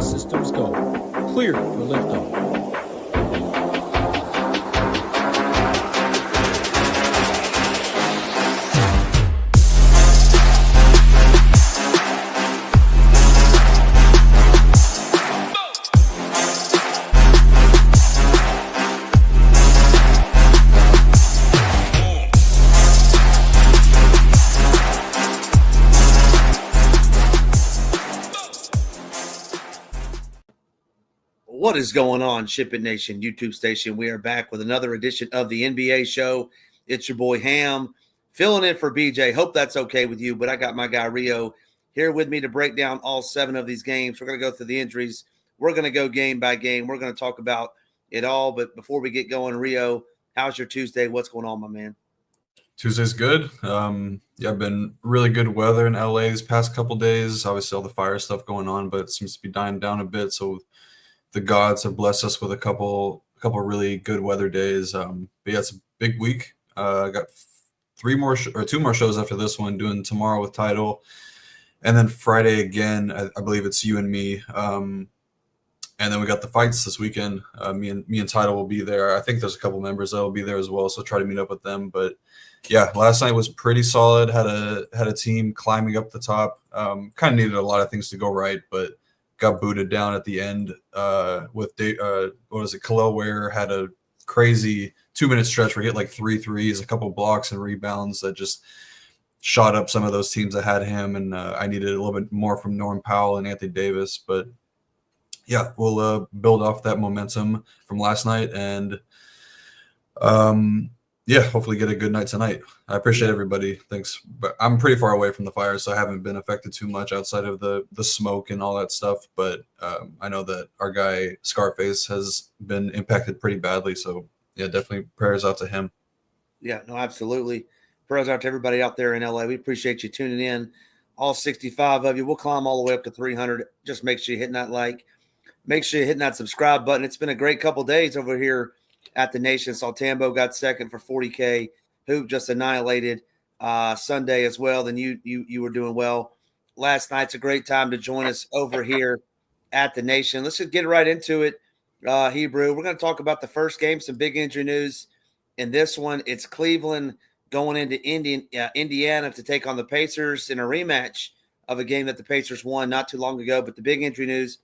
All systems go. Clear for liftoff. What is going on, SHIPIT Nation YouTube station? We are back with another edition of the NBA show. It's your boy Ham filling in for BJ. Hope that's okay with you, but I got my guy Rio here with me to break down all 7 of these games. We're going to go through the injuries. We're going to go game by game. We're going to talk about it all, but before we get going, Rio, how's your Tuesday? What's going on, my man? Tuesday's good. I've been really good weather in LA these past couple days. Obviously, all the fire stuff going on, but it seems to be dying down a bit, so the gods have blessed us with a couple really good weather days. But yeah, it's a big week. I got 2 more shows after this one, doing tomorrow with Tidal, and then Friday again. I believe it's you and me. And then we got the fights this weekend. Me and Tidal will be there. I think there's a couple members that will be there as well, so try to meet up with them. But yeah, last night was pretty solid. Had a team climbing up the top. Kind of needed a lot of things to go right, but got booted down at the end with Khalil Ware had a crazy 2-minute stretch where he hit like 3 threes, a couple blocks and rebounds that just shot up some of those teams that had him. And I needed a little bit more from Norm Powell and Anthony Davis. But yeah, we'll build off that momentum from last night and yeah, hopefully get a good night tonight. I appreciate everybody. Thanks. But I'm pretty far away from the fire, so I haven't been affected too much outside of the smoke and all that stuff. But I know that our guy Scarface has been impacted pretty badly. So yeah, definitely prayers out to him. Yeah, no, absolutely. Prayers out to everybody out there in LA. We appreciate you tuning in. All 65 of you. We'll climb all the way up to 300. Just make sure you're hitting that like. Make sure you're hitting that subscribe button. It's been a great couple days over here at the Nation. Saw Tambo got second for 40K. Hoop just annihilated Sunday as well. Then you were doing well last night. It's a great time to join us over here at the Nation. Let's just get right into it, Hebrew. We're going to talk about the first game, some big injury news. In this one, it's Cleveland going into Indiana to take on the Pacers in a rematch of a game that the Pacers won not too long ago. But the big injury news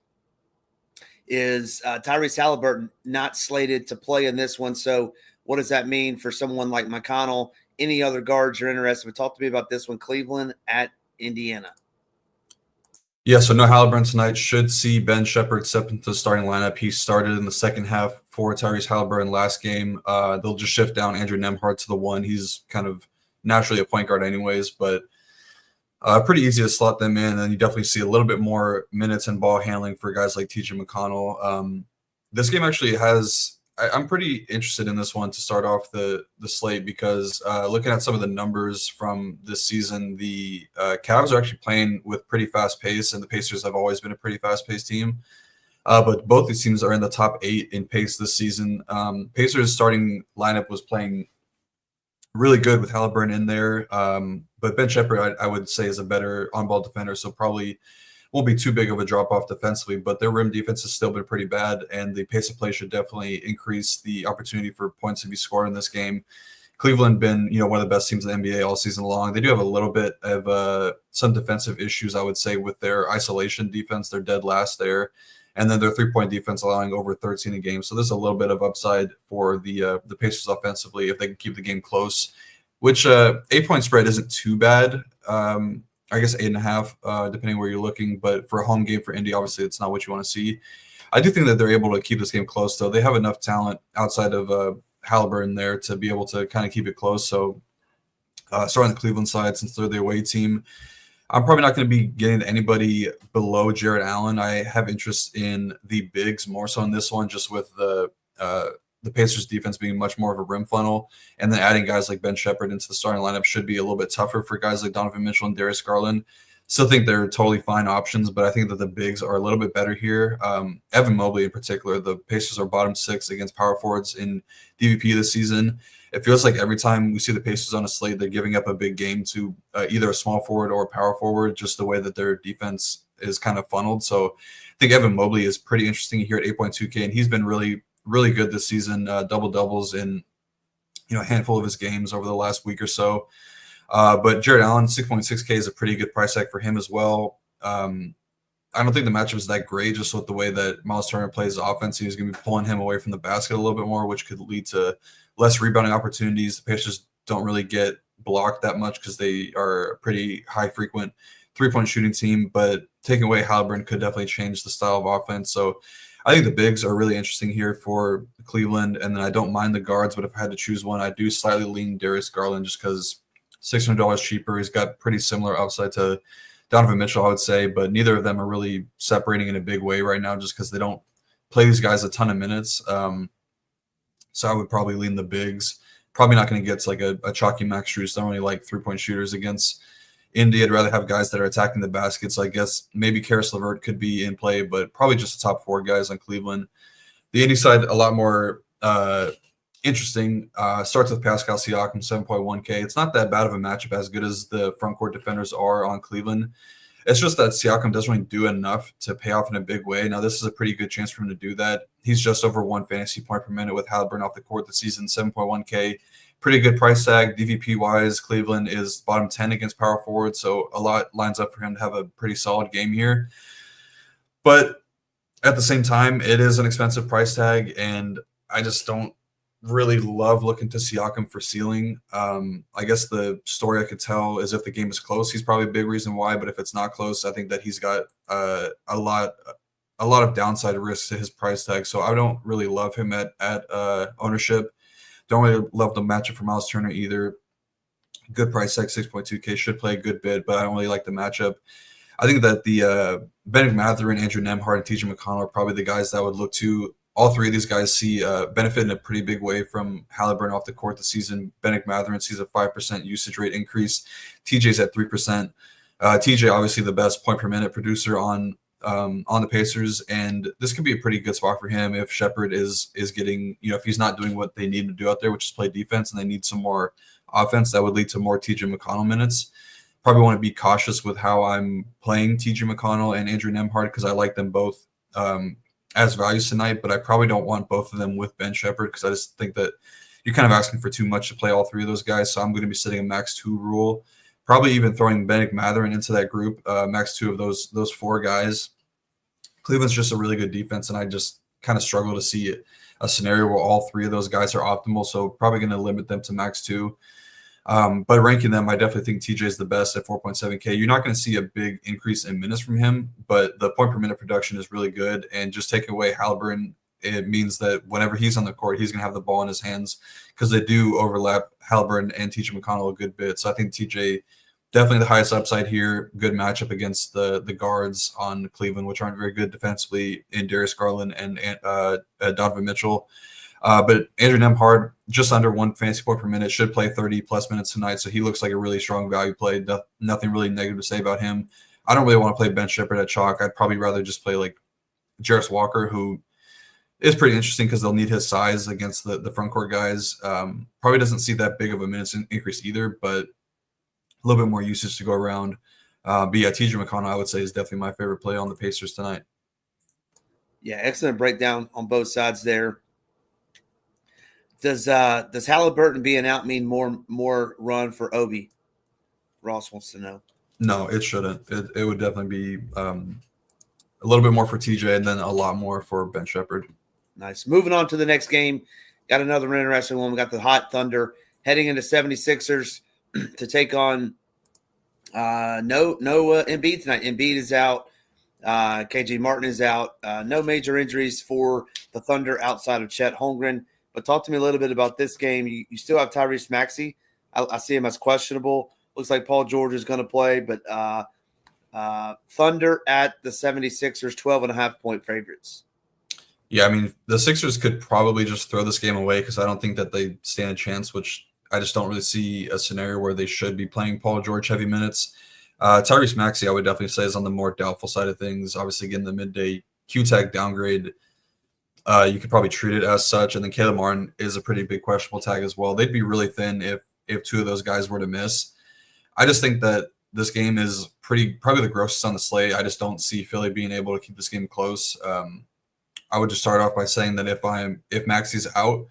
is Tyrese Halliburton not slated to play in this one. So what does that mean for someone like McConnell? Any other guards you're interested in? Talk to me about this one, Cleveland at Indiana. Yeah, so no Halliburton tonight. Should see Ben Shepherd step into the starting lineup. He started in the second half for Tyrese Halliburton last game. They'll just shift down Andrew Nembhard to the 1. He's kind of naturally a point guard anyways, but pretty easy to slot them in, and you definitely see a little bit more minutes and ball handling for guys like TJ McConnell. This game actually has – I'm pretty interested in this one to start off the slate because looking at some of the numbers from this season, the Cavs are actually playing with pretty fast pace, and the Pacers have always been a pretty fast-paced team. But both these teams are in the top 8 in pace this season. Pacers starting lineup was playing really good with Halliburton in there. But Ben Shepherd, I would say, is a better on-ball defender, so probably won't be too big of a drop-off defensively, but their rim defense has still been pretty bad, and the pace of play should definitely increase the opportunity for points to be scored in this game. Cleveland been, one of the best teams in the NBA all season long. They do have a little bit of some defensive issues, I would say, with their isolation defense. They're dead last there. And then their three-point defense allowing over 13 a game. So there's a little bit of upside for the Pacers offensively if they can keep the game close, which 8-point spread isn't too bad. I guess 8.5, depending where you're looking. But for a home game for Indy, obviously it's not what you want to see. I do think that they're able to keep this game close, though. They have enough talent outside of Halliburton there to be able to kind of keep it close. So starting on the Cleveland side, since they're the away team, I'm probably not going to be getting anybody below Jarrett Allen. I have interest in the bigs more so in this one, just with the Pacers defense being much more of a rim funnel, and then adding guys like Ben Shepherd into the starting lineup should be a little bit tougher for guys like Donovan Mitchell and Darius Garland. Still think they're totally fine options, but I think that the bigs are a little bit better here. Evan Mobley in particular, the Pacers are bottom 6 against power forwards in DVP this season. It feels like every time we see the Pacers on a slate, they're giving up a big game to either a small forward or a power forward, just the way that their defense is kind of funneled. So I think Evan Mobley is pretty interesting here at 8.2K, and he's been really, really good this season, double-doubles in a handful of his games over the last week or so. But Jared Allen, 6.6K is a pretty good price tag for him as well. I don't think the matchup is that great just with the way that Miles Turner plays offense. He's going to be pulling him away from the basket a little bit more, which could lead to less rebounding opportunities. The Pacers don't really get blocked that much because they are a pretty high-frequent three-point shooting team, but taking away Haliburton could definitely change the style of offense. So I think the bigs are really interesting here for Cleveland, and then I don't mind the guards, but if I had to choose one, I do slightly lean Darius Garland just because $600 cheaper. He's got pretty similar upside to Donovan Mitchell, I would say, but neither of them are really separating in a big way right now just because they don't play these guys a ton of minutes. So I would probably lean the bigs. Probably not going to get to like a chalky Max Strus. Don't really like three-point shooters against Indy. I'd rather have guys that are attacking the basket. So I guess maybe Karis LeVert could be in play, but probably just the top 4 guys on Cleveland. The Indy side, a lot more interesting. Starts with Pascal Siakam, 7.1K. It's not that bad of a matchup, as good as the front court defenders are on Cleveland. It's just that Siakam doesn't really do enough to pay off in a big way. Now, this is a pretty good chance for him to do that. He's just over 1 fantasy point per minute with Haliburton off the court this season, 7.1K. Pretty good price tag. DVP-wise, Cleveland is bottom 10 against power forward, so a lot lines up for him to have a pretty solid game here. But at the same time, it is an expensive price tag, and I just don't really love looking to Siakam for ceiling. I guess the story I could tell is if the game is close, he's probably a big reason why. But if it's not close, I think that he's got a lot of downside risk to his price tag. So I don't really love him at ownership. Don't really love the matchup for Miles Turner either. Good price tag, 6.2K, should play a good bit, but I don't really like the matchup. I think that the Bennedict Mathurin, Andrew Nembhard, and TJ McConnell are probably the guys that I would look to. All 3 of these guys see benefit in a pretty big way from Haliburton off the court this season. Bennedict Mathurin sees a 5% usage rate increase. TJ's at 3%. TJ, obviously the best point per minute producer on the Pacers, and this could be a pretty good spot for him if Shepherd is getting, if he's not doing what they need him to do out there, which is play defense, and they need some more offense. That would lead to more TJ McConnell minutes. Probably want to be cautious with how I'm playing TJ McConnell and Andrew Nembhard because I like them both as values tonight, but I probably don't want both of them with Ben Shepherd because I just think that you're kind of asking for too much to play all 3 of those guys. So I'm going to be setting a max 2 rule, probably even throwing Bennedict Mathurin into that group, max 2 of those 4 guys. Cleveland's just a really good defense, and I just kind of struggle to see a scenario where all 3 of those guys are optimal. So probably going to limit them to max 2. But ranking them, I definitely think TJ is the best at 4.7K. You're not going to see a big increase in minutes from him, but the point per minute production is really good. And just taking away Haliburton, it means that whenever he's on the court, he's going to have the ball in his hands because they do overlap Haliburton and TJ McConnell a good bit. So I think TJ definitely the highest upside here. Good matchup against the guards on Cleveland, which aren't very good defensively in Darius Garland and Donovan Mitchell. But Andrew Nembhard, just under 1 fantasy point per minute, should play 30-plus minutes tonight, so he looks like a really strong value play. Nothing really negative to say about him. I don't really want to play Ben Shepherd at chalk. I'd probably rather just play like Jarris Walker, who is pretty interesting because they'll need his size against the front court guys. Probably doesn't see that big of a minutes increase either, but a little bit more usage to go around. But yeah, TJ McConnell, I would say, is definitely my favorite play on the Pacers tonight. Yeah, excellent breakdown on both sides there. Does Haliburton being out mean more run for Obi? Ross wants to know. No, it shouldn't. It would definitely be a little bit more for TJ and then a lot more for Ben Shepherd. Nice. Moving on to the next game. Got another interesting one. We got the Hot Thunder heading into 76ers to take on no Embiid tonight. Embiid is out. KJ Martin is out. No major injuries for the Thunder outside of Chet Holmgren. But talk to me a little bit about this game. You still have Tyrese Maxey. I see him as questionable. Looks like Paul George is going to play. But Thunder at the 76ers, 12.5-point favorites. Yeah, I mean, the Sixers could probably just throw this game away because I don't think that they stand a chance, which I just don't really see a scenario where they should be playing Paul George heavy minutes. Tyrese Maxey, I would definitely say, is on the more doubtful side of things. Obviously, getting the midday Q-tag downgrade, you could probably treat it as such. And then Caleb Martin is a pretty big questionable tag as well. They'd be really thin if 2 of those guys were to miss. I just think that this game is probably the grossest on the slate. I just don't see Philly being able to keep this game close. I would just start off by saying that if Maxey's out,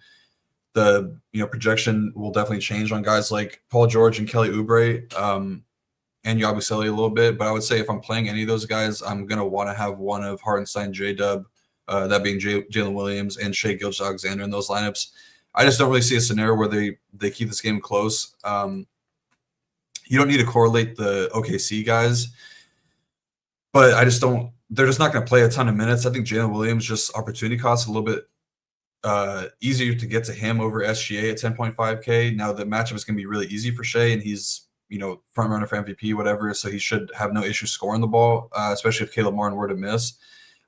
the projection will definitely change on guys like Paul George and Kelly Oubre, and Yabusele a little bit. But I would say if I'm playing any of those guys, I'm gonna want to have one of Hartenstein, J-Dub, that being Jalen Williams and Shai Gilgeous-Alexander in those lineups. I just don't really see a scenario where they keep this game close. You don't need to correlate the OKC guys, but I just don't. They're just not going to play a ton of minutes. I think Jalen Williams just opportunity costs a little bit easier to get to him over SGA at 10.5K. Now the matchup is going to be really easy for Shai, and he's front runner for MVP, whatever. So he should have no issue scoring the ball, especially if Caleb Martin were to miss.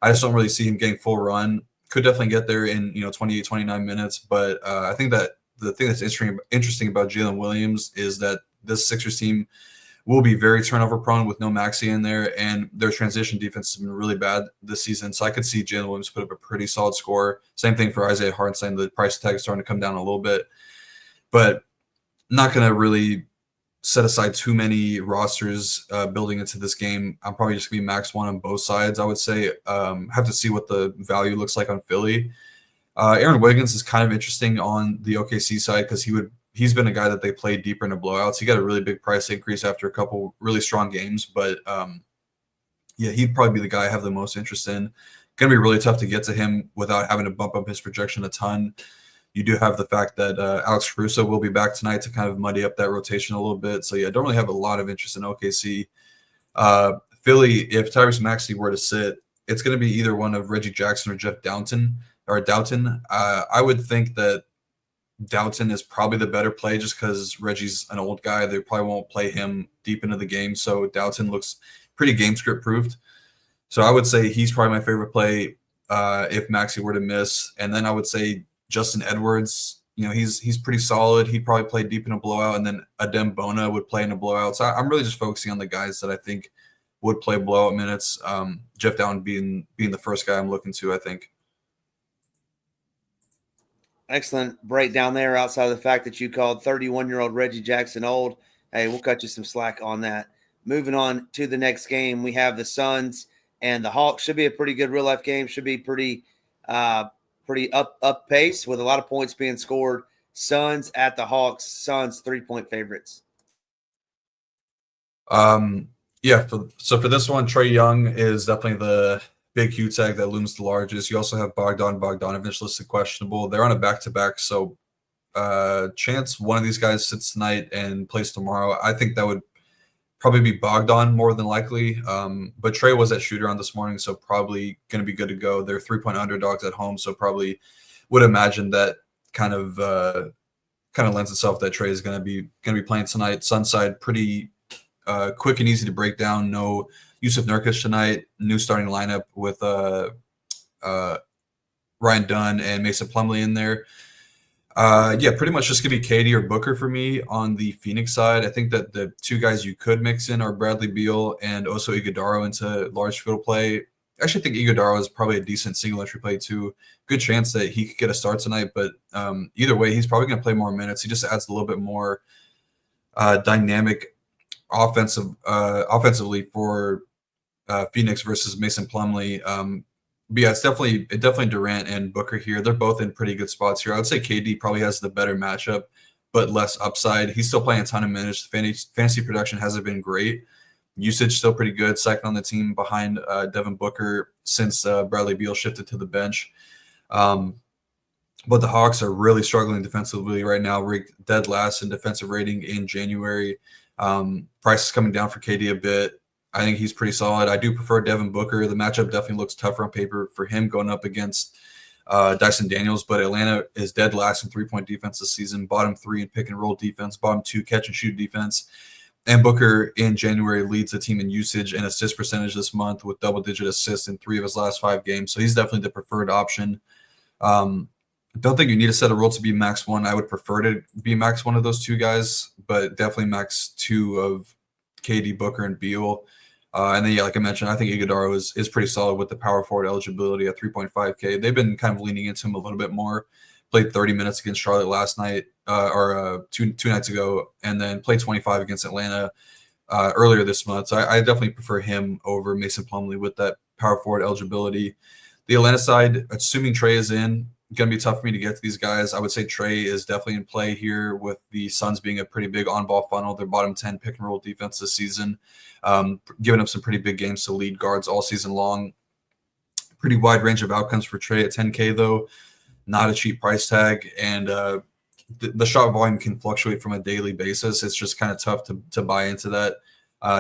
I just don't really see him getting full run. Could definitely get there in 28, 29 minutes, but I think that the thing that's interesting about Jalen Williams is that this Sixers team will be very turnover prone with no Maxey in there, and their transition defense has been really bad this season. So I could see Jalen Williams put up a pretty solid score. Same thing for Isaiah Hartenstein. The price tag is starting to come down a little bit, but not going to really set aside too many rosters building into this game. I'm probably just going to be max one on both sides, I would say. Have to see what the value looks like on Philly. Aaron Wiggins is kind of interesting on the OKC side because he's been a guy that they played deeper into blowouts. He got a really big price increase after a couple really strong games, but he'd probably be the guy I have the most interest in. Going to be really tough to get to him without having to bump up his projection a ton. You do have the fact that Alex Caruso will be back tonight to kind of muddy up that rotation a little bit. So, I don't really have a lot of interest in OKC. Philly, if Tyrese Maxey were to sit, it's going to be either one of Reggie Jackson or Jeff Doughton. I would think that Doughton is probably the better play just because Reggie's an old guy. They probably won't play him deep into the game. So Doughton looks pretty game script proofed. So I would say he's probably my favorite play if Maxey were to miss. And then I would say Justin Edwards, he's pretty solid. He'd probably play deep in a blowout, and then Adem Bona would play in a blowout. So I'm really just focusing on the guys that I think would play blowout minutes. Jeff Doughton being the first guy I'm looking to, I think. Excellent breakdown there outside of the fact that you called 31-year-old Reggie Jackson old. Hey, we'll cut you some slack on that. Moving on to the next game, we have the Suns and the Hawks. Should be a pretty good real-life game. Should be pretty up pace with a lot of points being scored. Suns at the Hawks. Suns 3-point favorites. For this one, Trae Young is definitely the big Q tag that looms the largest. You also have Bogdanovich listed questionable. They're on a back-to-back, so chance one of these guys sits tonight and plays tomorrow. I think that would probably be Bogdan more than likely. But Trae was at shoot-around this morning, so probably going to be good to go. They're 3-point underdogs at home, so probably would imagine that kind of lends itself that Trae is going to be playing tonight. Sunside pretty quick and easy to break down. No Yusuf Nurkic tonight. New starting lineup with Ryan Dunn and Mason Plumlee in there. Pretty much just going to be KD or Booker for me on the Phoenix side. I think that the two guys you could mix in are Bradley Beal and also Iguodala into large field play. I actually think Iguodala is probably a decent single entry play too. Good chance that he could get a start tonight, but either way, he's probably going to play more minutes. He just adds a little bit more dynamic offensively for Phoenix versus Mason Plumlee. It's definitely Durant and Booker here. They're both in pretty good spots here. I would say KD probably has the better matchup, but less upside. He's still playing a ton of minutes. Fantasy production hasn't been great. Usage still pretty good. Second on the team behind Devin Booker since Bradley Beal shifted to the bench. But the Hawks are really struggling defensively right now. Ranked dead last in defensive rating in January. Price is coming down for KD a bit. I think he's pretty solid. I do prefer Devin Booker. The matchup definitely looks tougher on paper for him going up against Dyson Daniels, but Atlanta is dead last in 3-point defense this season, bottom 3 in pick and roll defense, bottom 2 catch and shoot defense. And Booker in January leads the team in usage and assist percentage this month with double-digit assists in 3 of his last 5 games. So he's definitely the preferred option. Don't think you need to set a rule to be max 1. I would prefer to be max 1 of those two guys, but definitely max 2 of KD, Booker, and Beal. And then, like I mentioned, I think Iguodala is pretty solid with the power forward eligibility at 3.5K. They've been kind of leaning into him a little bit more. Played 30 minutes against Charlotte last night, or two nights ago, and then played 25 against Atlanta. earlier this month. So I definitely prefer him over Mason Plumlee with that power forward eligibility. The Atlanta side, assuming Trey is in, going to be tough for me to get to these guys. I would say Trey is definitely in play here with the Suns being a pretty big on-ball funnel. Their bottom 10 pick-and-roll defense this season, giving up some pretty big games to lead guards all season long. Pretty wide range of outcomes for Trey at 10K, though. Not a cheap price tag, and the shot volume can fluctuate from a daily basis. It's just kind of tough to buy into that.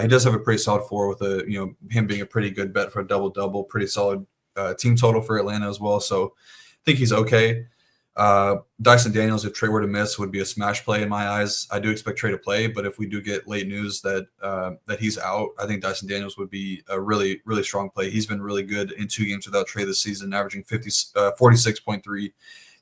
He does have a pretty solid floor with him being a pretty good bet for a double-double, pretty solid team total for Atlanta as well. So I think he's okay. Dyson Daniels, if Trey were to miss, would be a smash play in my eyes. I do expect Trey to play, but if we do get late news that he's out, I think Dyson Daniels would be a really, really strong play. He's been really good in 2 games without Trey this season, averaging 46.3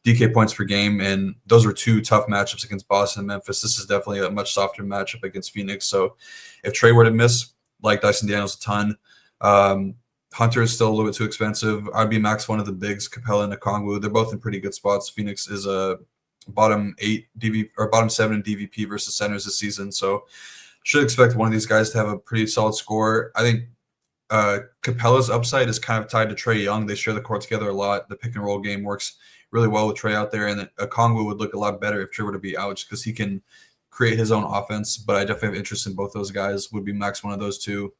DK points per game, and those are 2 tough matchups against Boston and Memphis. This is definitely a much softer matchup against Phoenix. So if Trey were to miss, like Dyson Daniels a ton. Hunter is still a little bit too expensive. I'd be max one of the bigs, Capella and Okongwu. They're both in pretty good spots. Phoenix is a bottom 7 in DVP versus centers this season, so should expect one of these guys to have a pretty solid score. I think Capella's upside is kind of tied to Trae Young. They share the court together a lot. The pick and roll game works really well with Trae out there, and Okongwu would look a lot better if Trae were to be out just because he can create his own offense. But I definitely have interest in both those guys. Would be max one of those 2.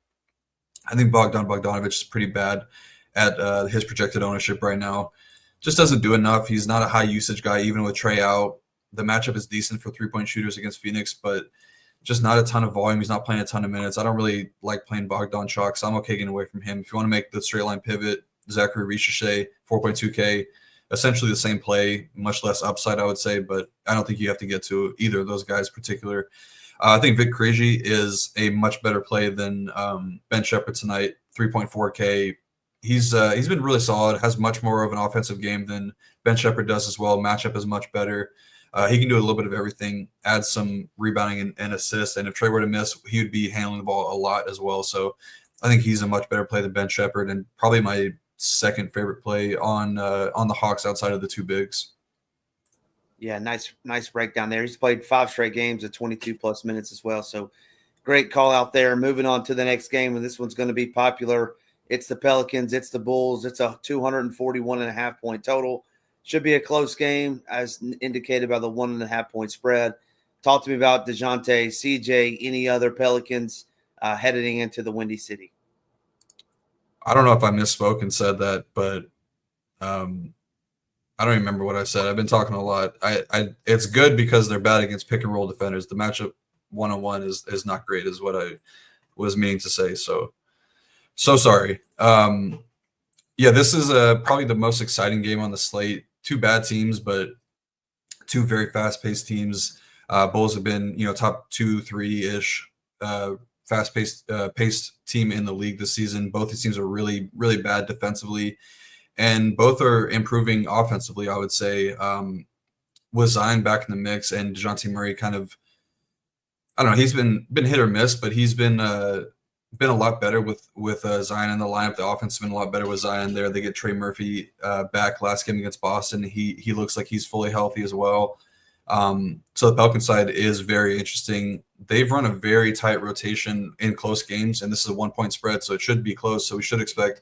I think Bogdanovic is pretty bad at his projected ownership right now. Just doesn't do enough. He's not a high usage guy, even with Trae out. The matchup is decent for 3-point shooters against Phoenix, but just not a ton of volume. He's not playing a ton of minutes. I don't really like playing Bogdan chalk, so I'm okay getting away from him. If you want to make the straight line pivot, Zachary Richichet, 4.2K, essentially the same play, much less upside, I would say, but I don't think you have to get to either of those guys in particular. I think Vic Krejci is a much better play than Ben Shepherd tonight, 3.4K. He's been really solid, has much more of an offensive game than Ben Shepherd does as well. Matchup is much better. He can do a little bit of everything, add some rebounding and assists. And if Trey were to miss, he would be handling the ball a lot as well. So I think he's a much better play than Ben Shepherd, and probably my second favorite play on the Hawks outside of the 2 bigs. Yeah, nice breakdown there. He's played 5 straight games at 22+ minutes as well. So great call out there. Moving on to the next game, and this one's going to be popular. It's the Pelicans. It's the Bulls. It's a 241.5 point total. Should be a close game, as indicated by the 1.5 point spread. Talk to me about DeJounte, CJ, any other Pelicans heading into the Windy City. I don't know if I misspoke and said that, but I don't even remember what I said. I've been talking a lot. It's good because they're bad against pick and roll defenders. The matchup 1-on-1 is not great, is what I was meaning to say. So sorry. Yeah, this is probably the most exciting game on the slate. 2 bad teams, but 2 very fast-paced teams. Bulls have been, top 2, 3-ish fast-paced team in the league this season. Both these teams are really, really bad defensively, and both are improving offensively, I would say. With Zion back in the mix and DeJounte Murray kind of, I don't know, he's been hit or miss, but he's been a lot better with Zion in the lineup. The offense has been a lot better with Zion there. They get Trey Murphy back last game against Boston. He looks like he's fully healthy as well. So the Pelicans side is very interesting. They've run a very tight rotation in close games, and this is a 1-point spread, so it should be close. So we should expect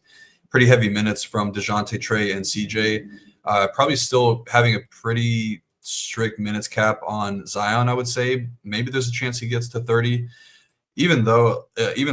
pretty heavy minutes from DeJounte, Trey, and CJ. Probably still having a pretty strict minutes cap on Zion, I would say. Maybe there's a chance he gets to 30. Even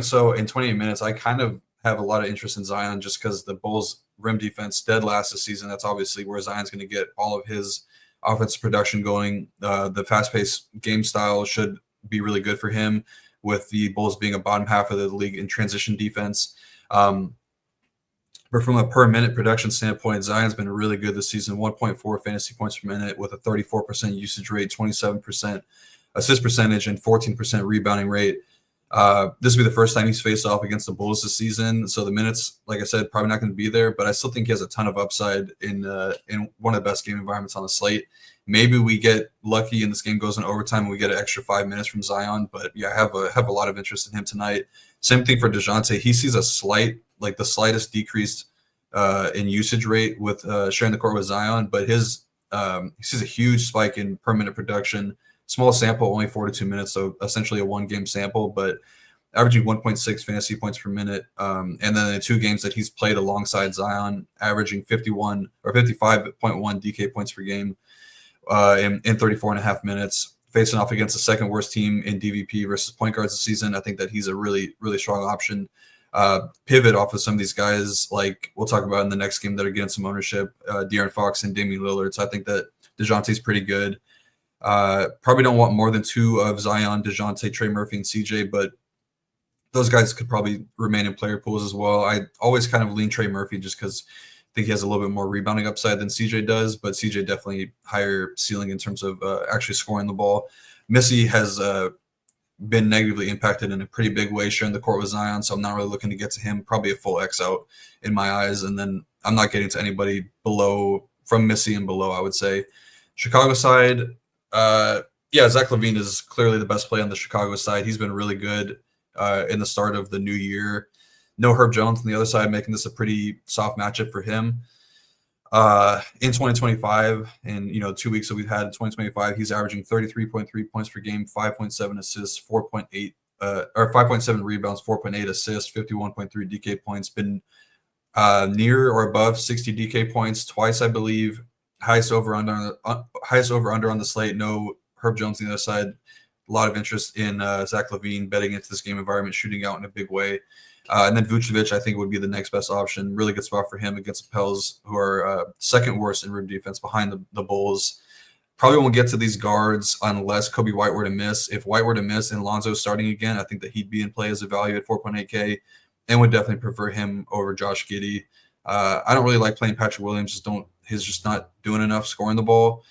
so, in 28 minutes, I kind of have a lot of interest in Zion just because the Bulls' rim defense dead last this season. That's obviously where Zion's going to get all of his offensive production going. The fast-paced game style should be really good for him, with the Bulls being a bottom half of the league in transition defense. But from a per-minute production standpoint, Zion's been really good this season, 1.4 fantasy points per minute with a 34% usage rate, 27% assist percentage, and 14% rebounding rate. This will be the first time he's faced off against the Bulls this season. So the minutes, like I said, probably not going to be there, but I still think he has a ton of upside in one of the best game environments on the slate. Maybe we get lucky and this game goes in overtime and we get an extra 5 minutes from Zion. But yeah, I have a lot of interest in him tonight. Same thing for DeJounte. He sees the slightest decreased in usage rate with sharing the court with Zion, but he sees a huge spike in per minute production. Small sample, only 42 minutes, so essentially a 1-game sample. But averaging 1.6 fantasy points per minute. And then the 2 games that he's played alongside Zion, averaging 51 or 55.1 DK points per game in 34 and a half minutes, facing off against the second worst team in DVP versus point guards this season. I think that he's a really, really strong option. Pivot off of some of these guys, like we'll talk about in the next game that are getting some ownership, De'Aaron Fox and Damian Lillard. So I think that DeJounte's pretty good. Probably don't want more than 2 of Zion, DeJounte, Trey Murphy, and CJ, but those guys could probably remain in player pools as well. I always kind of lean Trey Murphy just because I think he has a little bit more rebounding upside than CJ does, but CJ definitely higher ceiling in terms of actually scoring the ball. Missy has been negatively impacted in a pretty big way sharing the court with Zion, so I'm not really looking to get to him. Probably a full X out in my eyes, and then I'm not getting to anybody below from Missy and below, I would say. Chicago side, Zach LaVine is clearly the best play on the Chicago side. He's been really good in the start of the new year. No Herb Jones on the other side, making this a pretty soft matchup for him. In 2025, and 2 weeks that we've had in 2025, he's averaging 33.3 points per game, 5.7 assists, 4.8 or 5.7 rebounds, 4.8 assists, 51.3 DK points. Been near or above 60 DK points twice, I believe. Highest over under on the slate. No Herb Jones on the other side. A lot of interest in Zach LaVine betting into this game environment, shooting out in a big way. And then Vucevic, I think, would be the next best option. Really good spot for him against the Pels, who are second worst in rim defense behind the Bulls. Probably won't get to these guards unless Kobe White were to miss. If White were to miss and Lonzo's starting again, I think that he'd be in play as a value at 4.8K, and would definitely prefer him over Josh Giddey. I don't really like playing Patrick Williams. He's just not doing enough scoring the ball.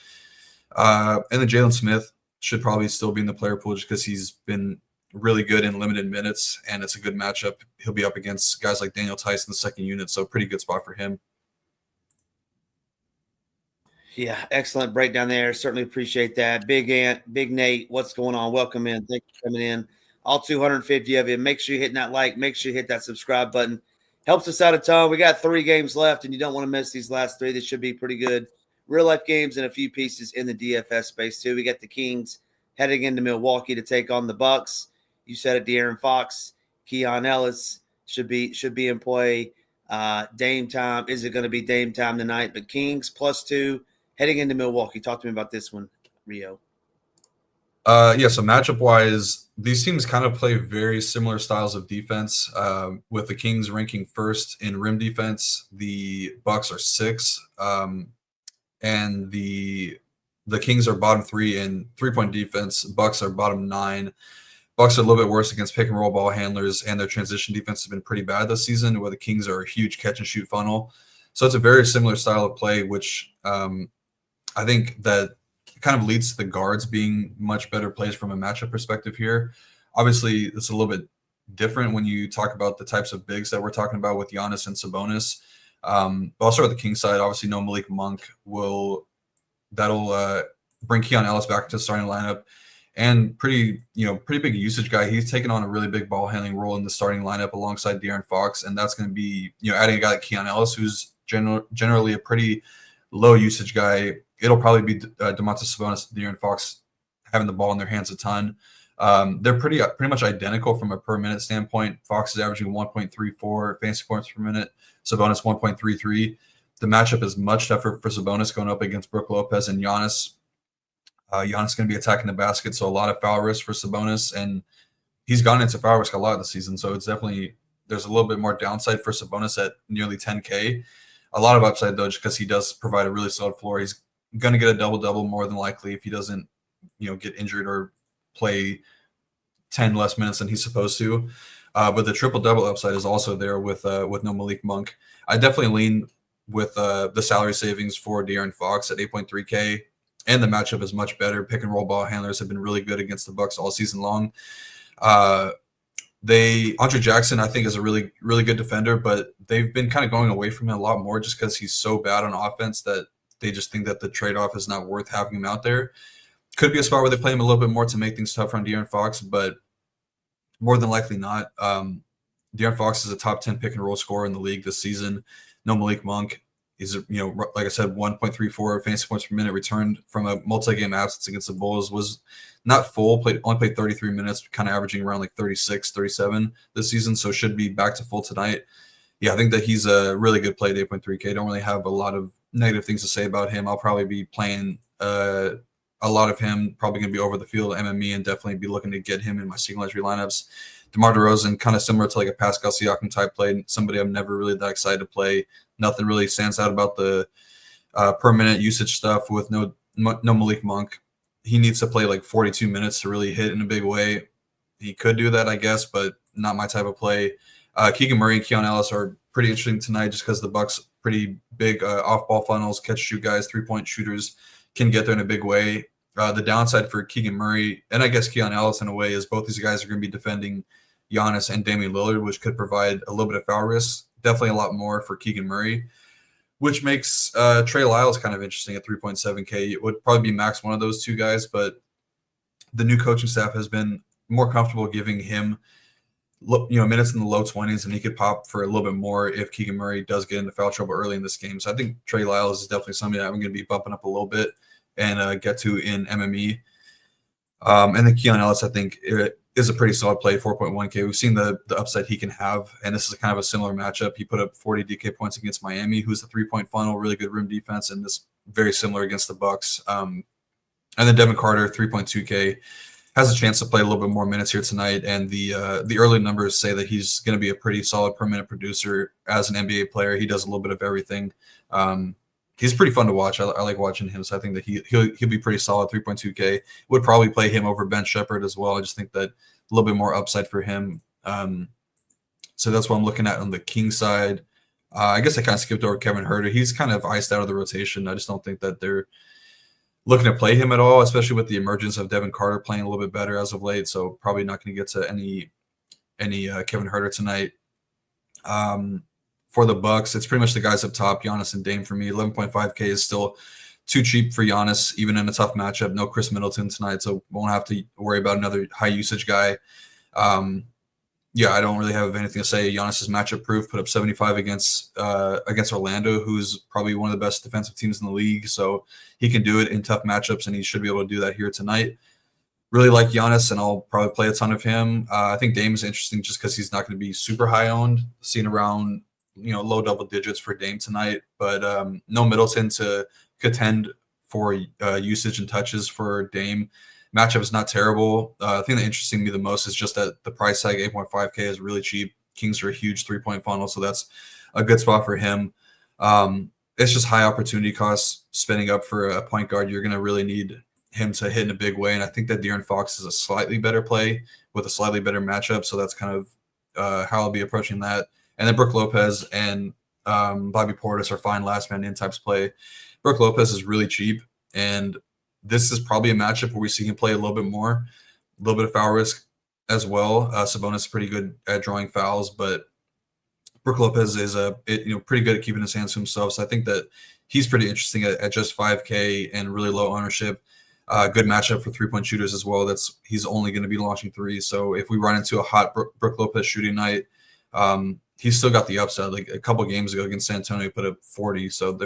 And then Jalen Smith should probably still be in the player pool just because he's been really good in limited minutes, and it's a good matchup. He'll be up against guys like Daniel Tice in the second unit, so pretty good spot for him. Yeah, excellent breakdown there. Certainly appreciate that. Big Nate, what's going on? Welcome in. Thank you for coming in. All 250 of you. Make sure you're hitting that like. Make sure you hit that subscribe button. Helps us out a ton. We got 3 games left, and you don't want to miss these last 3. They should be pretty good. Real-life games and a few pieces in the DFS space, too. We got the Kings heading into Milwaukee to take on the Bucks. You said it, De'Aaron Fox, Keon Ellis should be in play. Dame time. Is it going to be Dame time tonight? But Kings +2 heading into Milwaukee. Talk to me about this one, Rio. So matchup-wise, these teams kind of play very similar styles of defense. With the Kings ranking first in rim defense, the Bucks are 6, and the Kings are bottom 3 in 3-point defense. Bucks are bottom 9. Bucks are a little bit worse against pick and roll ball handlers, and their transition defense has been pretty bad this season, where the Kings are a huge catch and shoot funnel. So it's a very similar style of play, which I think that kind of leads to the guards being much better plays from a matchup perspective here. Obviously, it's a little bit different when you talk about the types of bigs that we're talking about with Giannis and Sabonis. But I'll start with the King side. Obviously, no Malik Monk that'll bring Keon Ellis back to the starting lineup, and pretty big usage guy. He's taken on a really big ball handling role in the starting lineup alongside De'Aaron Fox, and that's going to be adding a guy like Keon Ellis, who's generally a pretty low usage guy. It'll probably be Domantas Sabonis, De'Aaron Fox having the ball in their hands a ton. They're pretty much identical from a per minute standpoint. Fox is averaging 1.34 fantasy points per minute. Sabonis 1.33. The matchup is much tougher for Sabonis going up against Brook Lopez and Giannis. Giannis is going to be attacking the basket, so a lot of foul risk for Sabonis, and he's gone into foul risk a lot this season. So it's definitely there's a little bit more downside for Sabonis at nearly 10K. A lot of upside though, just because he does provide a really solid floor. He's going to get a double-double more than likely if he doesn't, get injured or play 10 less minutes than he's supposed to. But the triple-double upside is also there with no Malik Monk. I definitely lean with the salary savings for De'Aaron Fox at 8.3K, and the matchup is much better. Pick and roll ball handlers have been really good against the Bucks all season long. Andre Jackson, I think, is a really, really good defender, but they've been kind of going away from him a lot more just because he's so bad on offense that they just think that the trade-off is not worth having him out there. Could be a spot where they play him a little bit more to make things tougher on De'Aaron Fox, but more than likely not. De'Aaron Fox is a top 10 pick and roll scorer in the league this season. No Malik Monk. He's, like I said, 1.34 fantasy points per minute, returned from a multi-game absence against the Bulls, was not full, only played 33 minutes, kind of averaging around like 36, 37 this season, so should be back to full tonight. Yeah, I think that he's a really good play at 8.3K. Don't really have a lot of negative things to say about him. I'll probably be playing a lot of him, probably going to be over the field MME, and definitely be looking to get him in my single entry lineups. DeMar DeRozan, kind of similar to like a Pascal Siakam type play, somebody I'm never really that excited to play. Nothing really stands out about the per minute usage stuff with no Malik Monk. He needs to play like 42 minutes to really hit in a big way. He could do that, I guess, but not my type of play. Keegan Murray and Keon Ellis are pretty interesting tonight just because the Bucks pretty big off-ball funnels, catch-shoot guys, three-point shooters, can get there in a big way. The downside for Keegan Murray, and I guess Keon Ellis in a way, is both these guys are going to be defending Giannis and Damian Lillard, which could provide a little bit of foul risk, definitely a lot more for Keegan Murray, which makes Trey Lyles kind of interesting at 3.7K. It would probably be max one of those two guys, but the new coaching staff has been more comfortable giving him minutes in the low 20s, and he could pop for a little bit more if Keegan Murray does get into foul trouble early in this game. So I think Trey Lyles is definitely somebody that I'm going to be bumping up a little bit and get to in MME. And then Keon Ellis, I think, is a pretty solid play, 4.1K. We've seen the upside he can have, and this is kind of a similar matchup. He put up 40 DK points against Miami, who's the three-point funnel, really good rim defense, and this very similar against the Bucks. And then Devin Carter, 3.2K, has a chance to play a little bit more minutes here tonight, and the early numbers say that he's going to be a pretty solid per minute producer as an NBA player. He does a little bit of everything. He's pretty fun to watch. I like watching him, so I think that he'll be pretty solid. 3.2K. Would probably play him over Ben Shepherd as well. I just think that a little bit more upside for him. So that's what I'm looking at on the King side. I guess I kind of skipped over Kevin Huerter. He's kind of iced out of the rotation. I just don't think that they're looking to play him at all, especially with the emergence of Devin Carter playing a little bit better as of late. So probably not going to get to any Kevin Huerter tonight. For the Bucks, it's pretty much the guys up top, Giannis and Dame for me. 11.5K is still too cheap for Giannis, even in a tough matchup. No Chris Middleton tonight, so won't have to worry about another high usage guy. I don't really have anything to say. Giannis is matchup proof. Put up 75 against Orlando, who's probably one of the best defensive teams in the league. So he can do it in tough matchups, and he should be able to do that here tonight. Really like Giannis, and I'll probably play a ton of him. I think Dame is interesting just because he's not going to be super high owned, seen around low double digits for Dame tonight, but no Middleton to contend for usage and touches for Dame. Matchup is not terrible. The thing that interests me the most is just that the price tag, 8.5K, is really cheap. Kings are a huge three-point funnel, so that's a good spot for him. It's just high opportunity costs spending up for a point guard. You're going to really need him to hit in a big way, and I think that De'Aaron Fox is a slightly better play with a slightly better matchup, so that's kind of how I'll be approaching that. And then Brook Lopez and Bobby Portis are fine last man in types play. Brook Lopez is really cheap, and this is probably a matchup where we see him play a little bit more, a little bit of foul risk as well. Sabonis is pretty good at drawing fouls, but Brook Lopez is pretty good at keeping his hands to himself. So I think that he's pretty interesting at just 5K and really low ownership. Good matchup for three-point shooters as well. He's only going to be launching threes. So if we run into a hot Brook Lopez shooting night, he's still got the upside. Like a couple games ago against San Antonio, he put up 40. So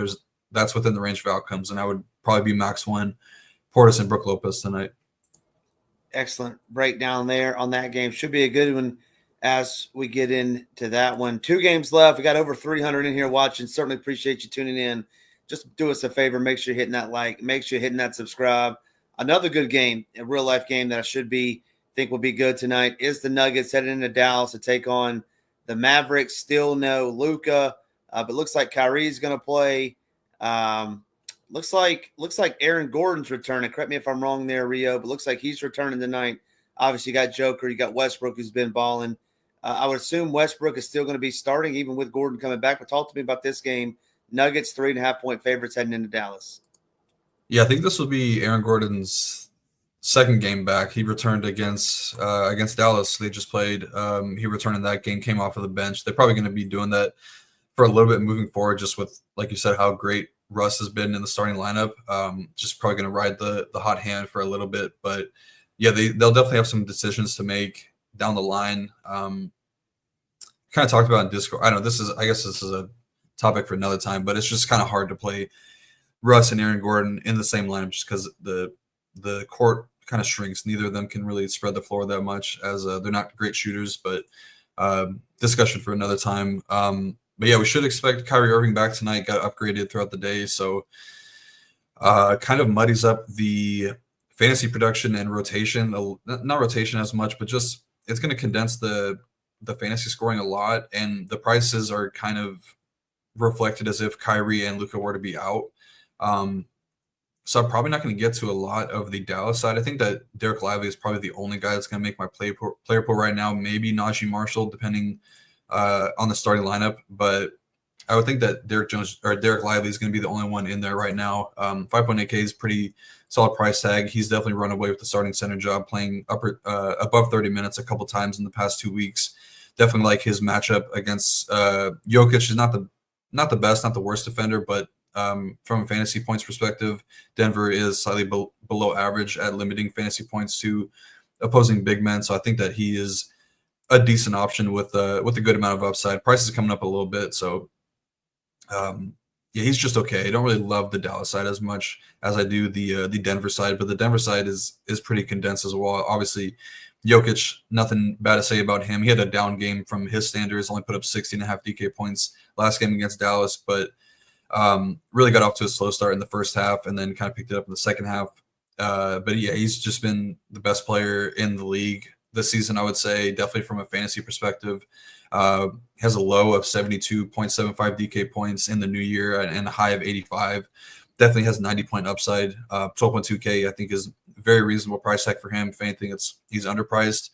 that's within the range of outcomes, and I would probably be max one Portis and Brook Lopez tonight. Excellent breakdown there on that game. Should be a good one as we get into that one. 2 games left. We got over 300 in here watching. Certainly appreciate you tuning in. Just do us a favor. Make sure you're hitting that like. Make sure you're hitting that subscribe. Another good game, a real-life game that I think will be good tonight is the Nuggets heading into Dallas to take on the Mavericks. Still no Luka, but looks like Kyrie's going to play. Looks like Aaron Gordon's returning. Correct me if I'm wrong there, Rio, but looks like he's returning tonight. Obviously, you got Joker. You got Westbrook, who's been balling. I would assume Westbrook is still going to be starting, even with Gordon coming back. But talk to me about this game. Nuggets 3.5-point favorites heading into Dallas. Yeah, I think this will be Aaron Gordon's second game back. He returned against Dallas. They just played. He returned in that game, came off of the bench. They're probably going to be doing that for a little bit moving forward, just with, like you said, how great Russ has been in the starting lineup. Just probably going to ride the hot hand for a little bit. But, yeah, they'll definitely have some decisions to make down the line. Kind of talked about in Discord. I guess this is a topic for another time. But it's just kind of hard to play Russ and Aaron Gordon in the same lineup just because the court kind of shrinks. Neither of them can really spread the floor that much, as they're not great shooters. But discussion for another time. But yeah, we should expect Kyrie Irving back tonight. Got upgraded throughout the day, so kind of muddies up the fantasy production and rotation. Not rotation as much, but just it's going to condense the fantasy scoring a lot, and the prices are kind of reflected as if Kyrie and Luka were to be out. So I'm probably not going to get to a lot of the Dallas side. I think that Derek Lively is probably the only guy that's going to make my player pool right now. Maybe Najee Marshall, depending on the starting lineup. But I would think that Derek Lively is going to be the only one in there right now. 5.8K is pretty solid price tag. He's definitely run away with the starting center job, playing above 30 minutes a couple times in the past 2 weeks. Definitely like his matchup against Jokic. Is not the best, not the worst defender, but from a fantasy points perspective, Denver is slightly below average at limiting fantasy points to opposing big men. So I think that he is a decent option with a good amount of upside. Price is coming up a little bit, so yeah, he's just okay. I don't really love the Dallas side as much as I do the Denver side, but the Denver side is pretty condensed as well. Obviously, Jokic, nothing bad to say about him. He had a down game from his standards, only put up 16.5 DK points last game against Dallas, but really got off to a slow start in the first half and then kind of picked it up in the second half. But yeah, he's just been the best player in the league this season, I would say, definitely from a fantasy perspective. Has a low of 72.75 DK points in the new year and a high of 85. Definitely has 90-point upside. 12.2K, I think, is very reasonable price tag for him. If anything, he's underpriced.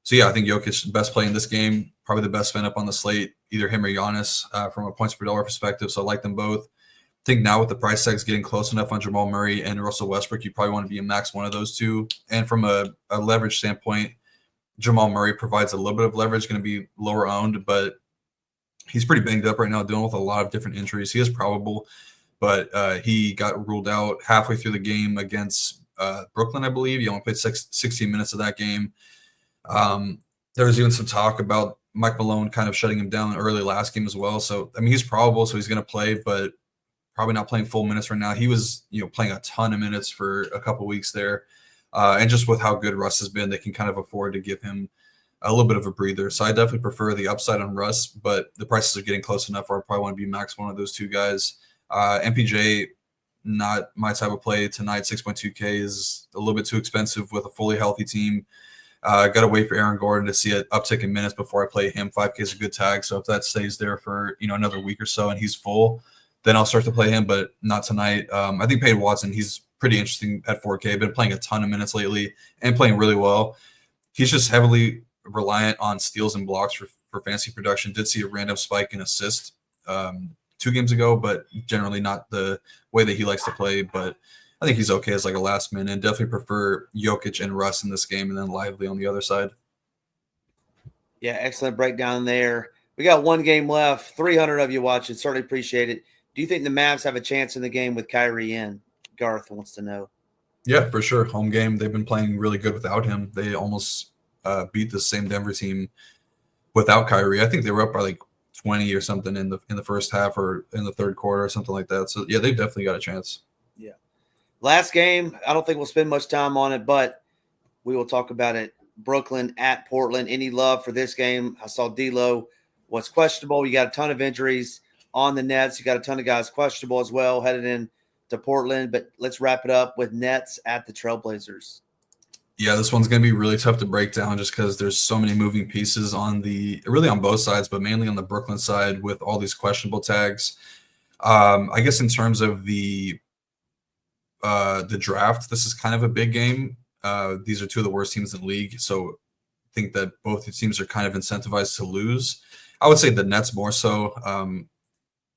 So yeah, I think Jokic is the best play in this game, probably the best spin up on the slate, either him or Giannis from a points per dollar perspective. So I like them both. I think now with the price tags getting close enough on Jamal Murray and Russell Westbrook, you probably want to be a max one of those two. And from a leverage standpoint, Jamal Murray provides a little bit of leverage, going to be lower owned, but he's pretty banged up right now, dealing with a lot of different injuries. He is probable, but he got ruled out halfway through the game against Brooklyn, I believe. He only played 16 minutes of that game. There was even some talk about Mike Malone kind of shutting him down early last game as well. So, I mean, he's probable, so he's going to play, but probably not playing full minutes right now. He was, playing a ton of minutes for a couple weeks there. And just with how good Russ has been, they can kind of afford to give him a little bit of a breather. So I definitely prefer the upside on Russ, but the prices are getting close enough where I probably want to be max one of those two guys. MPJ, not my type of play tonight. 6.2K is a little bit too expensive with a fully healthy team. Got to wait for Aaron Gordon to see an uptick in minutes before I play him. 5K is a good tag. So if that stays there for another week or so and he's full, then I'll start to play him, but not tonight. I think Peyton Watson, he's pretty interesting at 4K. Been playing a ton of minutes lately and playing really well. He's just heavily reliant on steals and blocks for fantasy production. Did see a random spike in assists 2 games ago, but generally not the way that he likes to play. But I think he's okay as like a last minute. And definitely prefer Jokic and Russ in this game and then Lively on the other side. Yeah, excellent breakdown there. We got 1 game left. 300 of you watching. Certainly appreciate it. Do you think the Mavs have a chance in the game with Kyrie in? Garth wants to know. Yeah, for sure. Home game. They've been playing really good without him. They almost beat the same Denver team without Kyrie. I think they were up by like 20 or something in the first half or in the third quarter or something like that. So yeah, they've definitely got a chance. Yeah. Last game, I don't think we'll spend much time on it, but we will talk about it. Brooklyn at Portland. Any love for this game? I saw D'Lo was questionable. You got a ton of injuries on the Nets. You got a ton of guys questionable as well headed in to Portland, but let's wrap it up with Nets at the Trailblazers. Yeah, this one's going to be really tough to break down just because there's so many moving pieces on both sides, but mainly on the Brooklyn side with all these questionable tags. I guess in terms of the draft, this is kind of a big game. These are 2 of the worst teams in the league, so I think that both the teams are kind of incentivized to lose. I would say the Nets more so.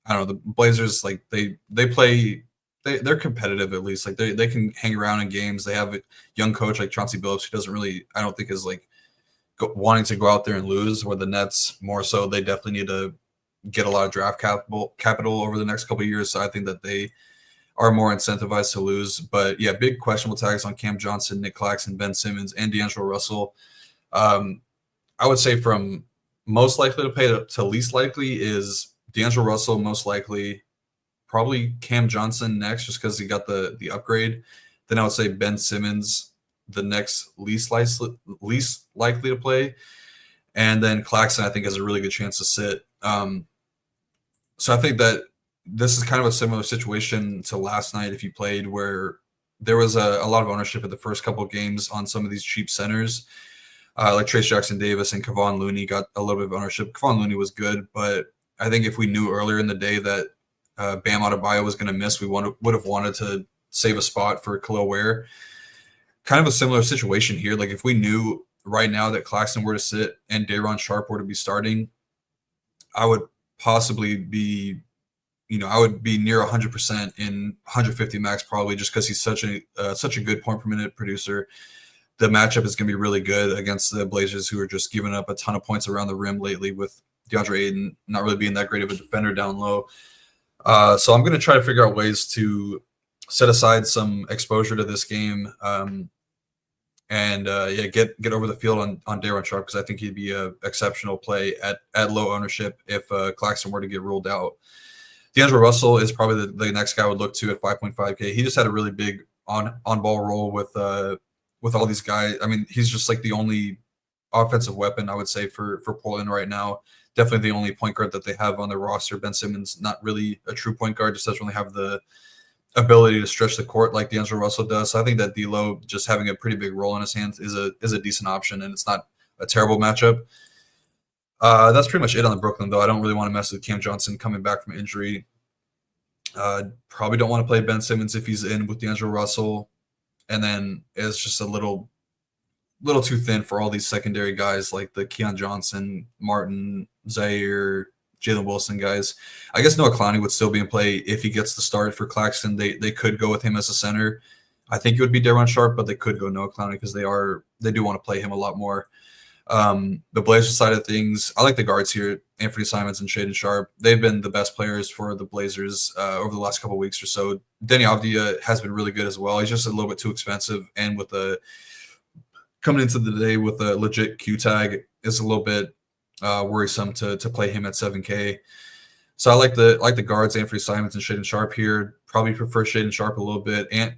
I don't know, the Blazers, like they play. They're competitive at least. Like they can hang around in games. They have a young coach like Chauncey Billups who doesn't really, I don't think, is like wanting to go out there and lose. Where the Nets more so, they definitely need to get a lot of draft capital over the next couple of years. So I think that they are more incentivized to lose. But yeah, big questionable tags on Cam Johnson, Nick Claxton, Ben Simmons, and D'Angelo Russell. I would say from most likely to pay to least likely is D'Angelo Russell most likely, probably Cam Johnson next, just because he got the upgrade. Then I would say Ben Simmons, the next least likely to play, and then Claxton I think has a really good chance to sit. So I think that this is kind of a similar situation to last night if you played, where there was a lot of ownership at the first couple of games on some of these cheap centers, like Trace Jackson-Davis and Kevon Looney got a little bit of ownership. Kevon Looney was good, but I think if we knew earlier in the day that Bam Adebayo was going to miss, we would have wanted to save a spot for Khalil Ware. Kind of a similar situation here. Like if we knew right now that Claxton were to sit and Day'Ron Sharpe were to be starting, I would possibly be, I would be near 100% in 150 max probably, just because he's such a good point per minute producer. The matchup is going to be really good against the Blazers, who are just giving up a ton of points around the rim lately, with DeAndre Ayton not really being that great of a defender down low. So I'm going to try to figure out ways to set aside some exposure to this game, and get over the field on Day'Ron Sharpe, because I think he'd be an exceptional play at low ownership if Claxton were to get ruled out. D'Angelo Russell is probably the next guy I would look to at 5.5K. He just had a really big on-ball role with all these guys. I mean, he's just like the only offensive weapon, I would say, for Portland right now. Definitely the only point guard that they have on their roster. Ben Simmons, not really a true point guard, just doesn't really have the ability to stretch the court like D'Angelo Russell does. So I think that D'Lo just having a pretty big role in his hands is a decent option, and it's not a terrible matchup. That's pretty much it on the Brooklyn, though. I don't really want to mess with Cam Johnson coming back from injury. Probably don't want to play Ben Simmons if he's in with D'Angelo Russell. And then it's just a little too thin for all these secondary guys like the Keon Johnson, Martin, Zaire, Jalen Wilson guys. I guess Noah Clowney would still be in play if he gets the start for Claxton. They could go with him as a center. I think it would be Day'Ron Sharpe, but they could go Noah Clowney because they do want to play him a lot more. The Blazers side of things, I like the guards here, Anthony Simons and Shaedon Sharpe. They've been the best players for the Blazers over the last couple of weeks or so. Denny Avdija has been really good as well. He's just a little bit too expensive, and coming into the day with a legit Q tag is a little bit worrisome to play him at 7K. So I like the guards, Anthony Simons and Shaedon Sharpe here. Probably prefer Shaedon Sharpe a little bit. And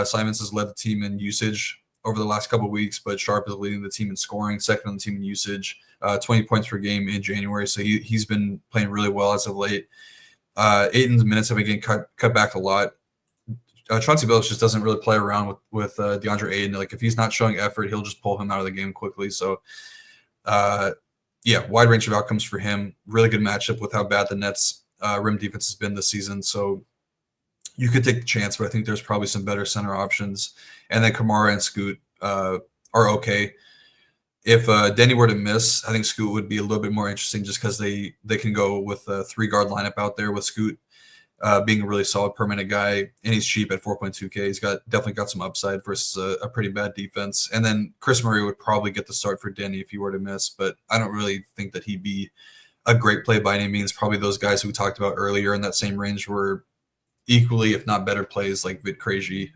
Simons has led the team in usage over the last couple of weeks, but Sharpe is leading the team in scoring, second on the team in usage, 20 points per game in January. So he's been playing really well as of late. Ayton's minutes have been getting cut back a lot. Chauncey Billups just doesn't really play around with DeAndre Ayton. Like if he's not showing effort, he'll just pull him out of the game quickly. So wide range of outcomes for him. Really good matchup with how bad the Nets rim defense has been this season. So you could take the chance, but I think there's probably some better center options. And then Kamara and Scoot are okay. If Denny were to miss, I think Scoot would be a little bit more interesting, just because they can go with a 3-guard lineup out there with Scoot being a really solid permanent guy, and he's cheap at 4.2K. He's definitely got some upside versus a pretty bad defense. And then Chris Murray would probably get the start for Denny if he were to miss, but I don't really think that he'd be a great play by any means. Probably those guys who we talked about earlier in that same range were equally, if not better plays, like Vit Krejci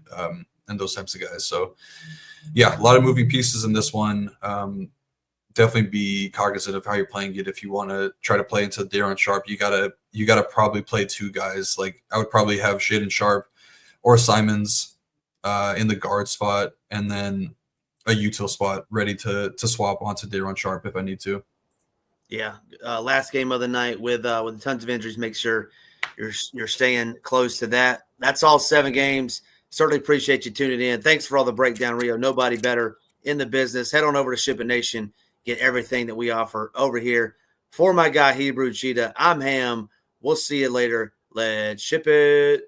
and those types of guys. So yeah, a lot of moving pieces in this one. Definitely be cognizant of how you're playing it. If you want to try to play into Day'Ron Sharpe, you gotta probably play 2 guys. Like I would probably have Shaedon Sharpe or Simons in the guard spot, and then a util spot ready to swap onto Day'Ron Sharpe if I need to. Yeah, last game of the night with tons of injuries. Make sure you're staying close to that. That's all 7 games. Certainly appreciate you tuning in. Thanks for all the breakdown, Rio. Nobody better in the business. Head on over to SHIPIT Nation. Get everything that we offer over here. For my guy, Hebrewcheetah, I'm Ham. We'll see you later. Let's ship it.